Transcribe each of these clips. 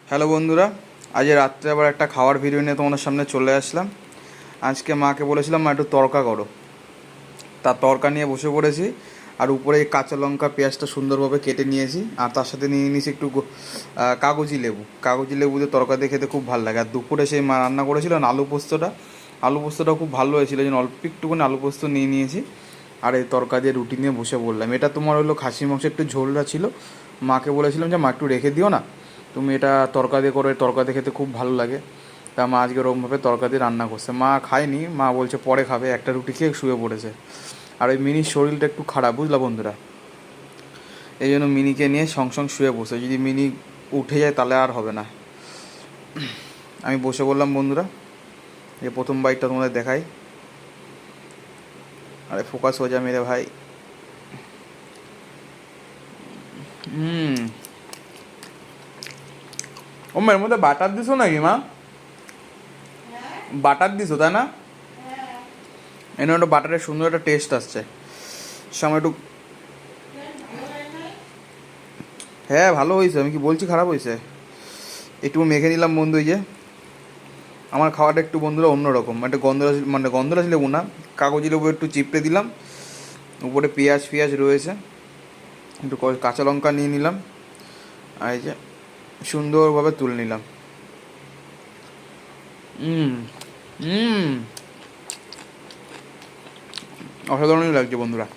Hello বন্ধুরা, আজ রাত্রে আবার একটা খাওয়ার ভিডিও নিয়ে তোমাদের সামনে চলে আসলাম। আজকে মাকে বলেছিলাম মা একটু তড়কা করো, তার তড়কা নিয়ে বসে পড়েছি। আর উপরে এই কাঁচা লঙ্কা পেঁয়াজটা সুন্দরভাবে কেটে নিয়েছি, আর তার সাথে নিয়ে নিয়েছি একটু কাগজি লেবু দিয়ে তড়কা দিয়ে খেতে খুব ভালো লাগে। আর দুপুরে সেই মা রান্না করেছিল না আলু পোস্তটা খুব ভালো হয়েছিল, এই জন্য অল্প একটুখানি আলু পোস্ত নিয়ে নিয়েছি। আর এই তড়কা দিয়ে রুটি নিয়ে বসে পড়লাম। এটা তোমার হলো খাসির মাংস, একটু ঝোলটা ছিল। মাকে বলেছিলাম যে মা একটু রেখে দিও না, তুমি এটা তড়কা দিয়ে করো, তড়কা দিয়ে খেতে খুব ভালো লাগে। তা মা আজকে ওরকমভাবে তড়কা দিয়ে রান্না করছে। মা খায়নি, মা বলছে পরে খাবে, একটা রুটি খেয়ে শুয়ে পড়েছে। আর ওই মিনির শরীরটা একটু খারাপ, বুঝলা বন্ধুরা, এই জন্য মিনিকে নিয়ে সঙ্গে শুয়ে বসে। যদি মিনি উঠে যায় তাহলে আর হবে না। আমি বসে বললাম বন্ধুরা, এই প্রথম বাইকটা তোমাদের দেখাই। আরে ফোকাস হয়ে যা মেরে ভাই। হুম, ও এর মধ্যে বাটার দিছো নাকি মা? বাটার দিছো তাই না? এনে ওটা বাটারের সুন্দর একটা টেস্ট আসছে। সামনে একটু, হ্যাঁ ভালো হয়েছে, আমি কি বলছি খারাপ হয়েছে? একটু মেখে নিলাম বন্ধু। এই যে আমার খাওয়াটা একটু বন্ধুরা অন্যরকম, একটা গন্ধরাজ লেবু না, কাগজি লেবু একটু চিপড়ে দিলাম। উপরে পেঁয়াজ ফিয়াজ রয়েছে, একটু কাঁচা লঙ্কা নিয়ে নিলাম। আর এই যে সুন্দরভাবে তুলে নিলাম। হুম হুম, অসাধারণই লাগছে বন্ধুরা।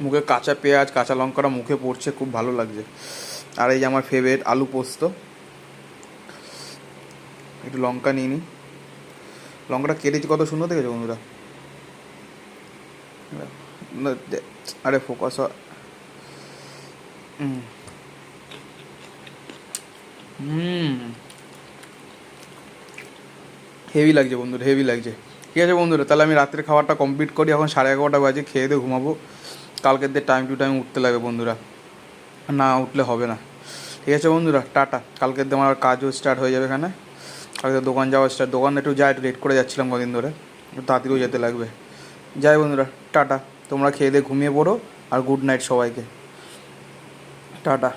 মুখে কাঁচা পেঁয়াজ কাঁচা লঙ্কাটা মুখে পড়ছে, খুব ভালো লাগছে। আর এই যে আমার ফেভারিট আলু পোস্ত, একটু লঙ্কা নিয়ে নিই। লঙ্কাটা কেটেছি কত সুন্দর দেখেছো বন্ধুরা। আরে ফোকাস। হুম হুম, হেভি লাগছে বন্ধুরা, হেভি লাগছে। ঠিক আছে বন্ধুরা, তাহলে আমি রাত্রে খাবারটা কমপ্লিট করি। এখন 11:30 বাজে, খেয়ে দিয়ে ঘুমাবো। কালকের দিয়ে টাইম টু টাইম উঠতে লাগে বন্ধুরা, না উঠলে হবে না। ঠিক আছে বন্ধুরা, টাটা। কালকের দিয়ে আমার কাজও স্টার্ট হয়ে যাবে এখানে। কালকে দোকান যাওয়া স্টার্ট, দোকানে একটু যাই, একটু লেট করে যাচ্ছিলাম কদিন ধরে, একটু তাড়াতাড়িও যেতে লাগবে। যাই বন্ধুরা, টাটা। তোমরা খেয়ে দিয়ে ঘুমিয়ে পড়ো, আর গুড নাইট সবাইকে, টাটা।